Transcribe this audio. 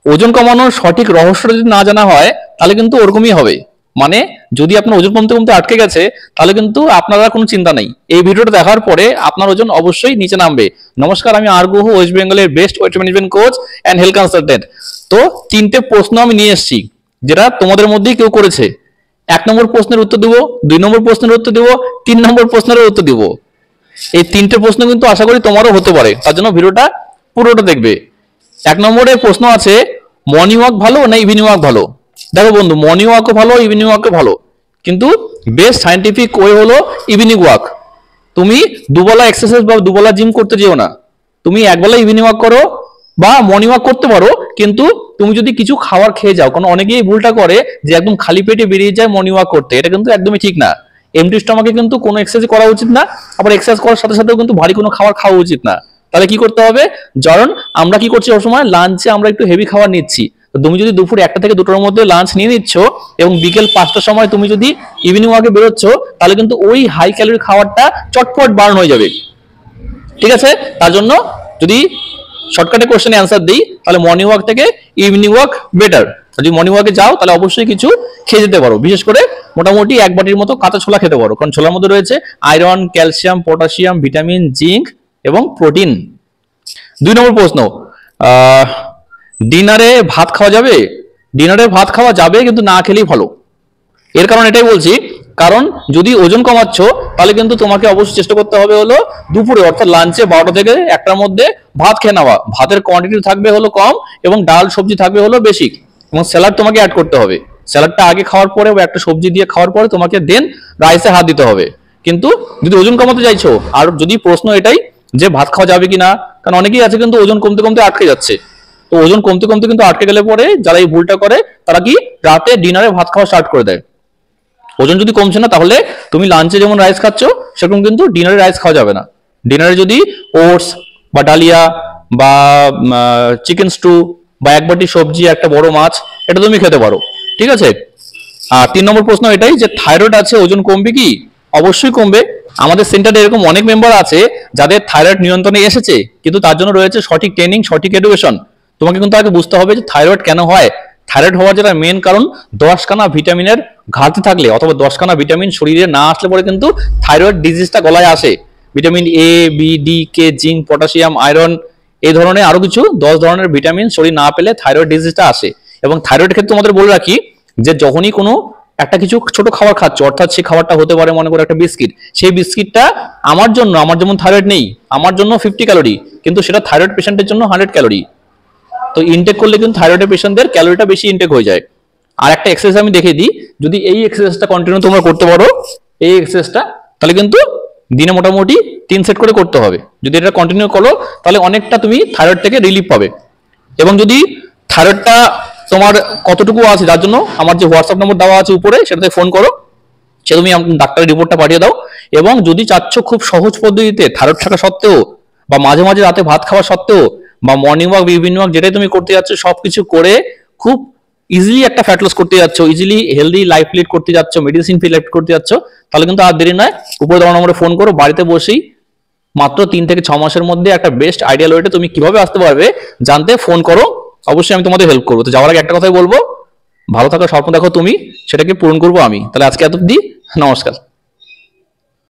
ওজন কমানোর সঠিক রহস্যটা যদি না জানা হয় তাহলে কিন্তু ওরকমই হবে। মানে যদি আপনার ওজন কমতে কমতে আটকে গেছে তাহলে কিন্তু আপনারা কোনো চিন্তা নেই, এই ভিডিওটা দেখার পরে আপনার ওজন অবশ্যই নিচে নামবে। নমস্কার, আমি আর গুহ, ওয়েস্ট বেঙ্গলের best wait management coach and health consultant. তো তিনটে প্রশ্ন আমি নিয়ে এসেছি যেটা তোমাদের মধ্যেই কেউ করেছে। 1 নম্বর প্রশ্নের উত্তর দিব, 2 নম্বর প্রশ্নের উত্তর দিব, 3 নম্বর প্রশ্নের উত্তর দিব। এই তিনটে প্রশ্ন কিন্তু আশা করি তোমারও হতে পারে, তার জন্য ভিডিওটা পুরোটা দেখবে। 1 নম্বরে প্রশ্ন আছে, মর্নিং ওয়াক ভালো না ইভিনিং ওয়াক ভালো? দেখো বন্ধু, মর্নিং ওয়াকও ভালো, ইভিনিং ওয়াকও ভালো, কিন্তু বেস্ট সায়েন্টিফিক ওয়ে হলো ইভিনিং ওয়াক। তুমি দুবেলা এক্সারসাইজ বা দুবেলা জিম করতে যেও না, তুমি একবেলা ইভিনিং ওয়াক করো বা মর্নিং ওয়াক করতে পারো, কিন্তু তুমি যদি কিছু খাবার খেয়ে যাও, কারণ অনেকেই ভুলটা করে যে একদম খালি পেটে বেরিয়ে যায় মর্নিং ওয়াক করতে, এটা কিন্তু একদমই ঠিক না। এমটি স্টমাকে কিন্তু কোনো এক্সারসাইজ করা উচিত না, আবার এক্সারসাইজ করার সাথে সাথেও কিন্তু ভারী কোনো খাবার খাওয়া উচিত না। তাহলে কি করতে হবে? কারণ আমরা কি করছি, সবসময় লাঞ্চে আমরা একটু হেভি খাবার নিচ্ছি। তো তুমি যদি দুপুর 1টা থেকে 2টার মধ্যে লাঞ্চ নিয়ে নিচ্ছ এবং বিকেল 5টার সময় তুমি যদি ইভিনিং ওয়াকে বেরোচ্ছ, তাহলে কিন্তু ওই হাই ক্যালোরি খাবারটা চটপট বার্ন হয়ে যাবে। ঠিক আছে? তার জন্য যদি শর্টকাটে কোশ্চেনে অ্যান্সার দিই, তাহলে মর্নিং ওয়াক থেকে ইভিনিং ওয়াক বেটার। যদি মর্নিং ওয়াকে যাও তাহলে অবশ্যই কিছু খেয়ে যেতে পারো, বিশেষ করে মোটামুটি 1 বাটির মতো কাঁচা ছোলা খেতে পারো, কারণ ছোলার মধ্যে রয়েছে iron, calcium, potassium, vitamin, zinc এবং প্রোটিন। 2 নম্বর প্রশ্ন, ডিনারে ভাত খাওয়া যাবে? ডিনারে ভাত খাওয়া যাবে, কিন্তু না খেলেই ভালো। এর কারণ এটাই বলছি, কারণ যদি ওজন কমাচ্ছ তাহলে কিন্তু তোমাকে অবশ্যই চেষ্টা করতে হবে হলো দুপুরে অর্থাৎ লাঞ্চে 12টা থেকে 1টার মধ্যে ভাত খেয়ে নেওয়া। ভাতের কোয়ান্টিটি থাকবে হলো কম এবং ডাল সবজি থাকবে হলো বেশি, এবং স্যালাড তোমাকে অ্যাড করতে হবে। স্যালাডটা আগে খাওয়ার পরে বা একটা সবজি দিয়ে খাওয়ার পরে তোমাকে দেন রাইসে হাত দিতে হবে। কিন্তু যদি ওজন কমাতে চাইছো, আর যদি প্রশ্ন এটাই যে ভাত খাওয়া যাবে কি না, কারণ অনেকেই আছে কিন্তু ওজন কমতে কমতে আটকে যাচ্ছে। তো ওজন কমতে কমতে কিন্তু আটকে গেলে পরে যারা এই ভুলটা করে তারা কি রাতে ডিনারে ভাত খাওয়া স্টার্ট করে দেয়। ওজন যদি কমছে না তাহলে তুমি লাঞ্চে যেমন রাইস খাচ্ছ সেরকম কিন্তু ডিনারে রাইস খাওয়া যাবে না। ডিনারে যদি ওটস বা ডালিয়া বা চিকেন স্টু বা 1 বাটি সবজি, একটা বড় মাছ, এটা তুমি খেতে পারো। ঠিক আছে? আর 3 নম্বর প্রশ্ন এটাই যে থাইরয়েড আছে, ওজন কমবে কি? অবশ্যই কমবে। আমাদের সেন্টারে এরকম অনেক মেম্বার আছে যাদের থাইরয়েড নিয়ন্ত্রণে এসেছে, কিন্তু তার জন্য রয়েছে সঠিক ট্রেনিং, সঠিক এডুকেশন। তোমাকে কিন্তু আগে বুঝতে হবে যে থাইরয়েড কেন হয়। থাইরয়েড হওয়ার যেটা মেন কারণ, 10খানা ভিটামিনের ঘাটতি থাকলে অথবা 10খানা ভিটামিন শরীরে না আসলে পরে কিন্তু থাইরয়েড ডিজিজটা গলায় আসে। Vitamin A, B, D, K, zinc, potassium, iron, এই ধরনের আরো কিছু 10 ধরনের ভিটামিন শরীর না পেলে থাইরয়েড ডিজিজটা আসে। এবং থাইরয়েডের ক্ষেত্রে তোমাদের বলে রাখি যে যখনই কোনো একটা কিছু ছোট খাবার খাচ্ছ, অর্থাৎ সেই খাবারটা হতে পারে মনে করো একটা বিস্কিট, সেই বিস্কিটটা আমার জন্য, আমার যেমন থাইরয়েড নেই, আমার জন্য 50 ক্যালোরি, কিন্তু সেটা থাইরয়েড পেশেন্টের জন্য 100 ক্যালোরি। তো ইনটেক করলে কিন্তু থাইরয়েডের পেশেন্টদের ক্যালোরিটা বেশি ইনটেক হয়ে যায়। আর একটা এক্সারসাইজ আমি দেখিয়ে দিই, যদি এই এক্সারসাইজটা কন্টিনিউ তোমরা করতে পারো, এই এক্সারসাইজটা, তাহলে কিন্তু দিনে মোটামুটি 3 সেট করে করতে হবে। যদি এটা কন্টিনিউ করো তাহলে অনেকটা তুমি থাইরয়েড থেকে রিলিফ পাবে। এবং যদি থাইরয়েডটা তোমার কতটুকু আছে, যার জন্য আমার যে হোয়াটসঅ্যাপ নম্বর দেওয়া আছে উপরে, সেটাতে ফোন করো, সে তুমি ডাক্তারের রিপোর্টটা পাঠিয়ে দাও। এবং যদি চাচ্ছ খুব সহজ পদ্ধতিতে থাইরয়েড থাকা সত্ত্বেও বা মাঝে মাঝে রাতে ভাত খাওয়া সত্ত্বেও বা মর্নিং ওয়াক, ইভিনিং ওয়াক যেটাই তুমি করতে যাচ্ছ সবকিছু করে খুব ইজিলি একটা ফ্যাট লস করতে যাচ্ছ, ইজিলি হেলদি লাইফ লিড করতে যাচ্ছ, মেডিসিন ফ্রি লাইফ করতে যাচ্ছ, তাহলে কিন্তু আর দেরি নয়, উপরে দেওয়া নম্বরে ফোন করো। বাড়িতে বসেই মাত্র 3 থেকে 6 মাসের মধ্যে একটা বেস্ট আইডিয়াল ওয়েটে তুমি কিভাবে আসতে পারবে জানতে ফোন করো, অবশ্যই আমি তোমাদের হেল্প করবো। তো যাওয়ার আগে একটা কথাই বলবো, ভালো থাকার স্বপ্ন দেখো তুমি, সেটাকে পূরণ করবো আমি। তাহলে আজকে এত অবধি, নমস্কার।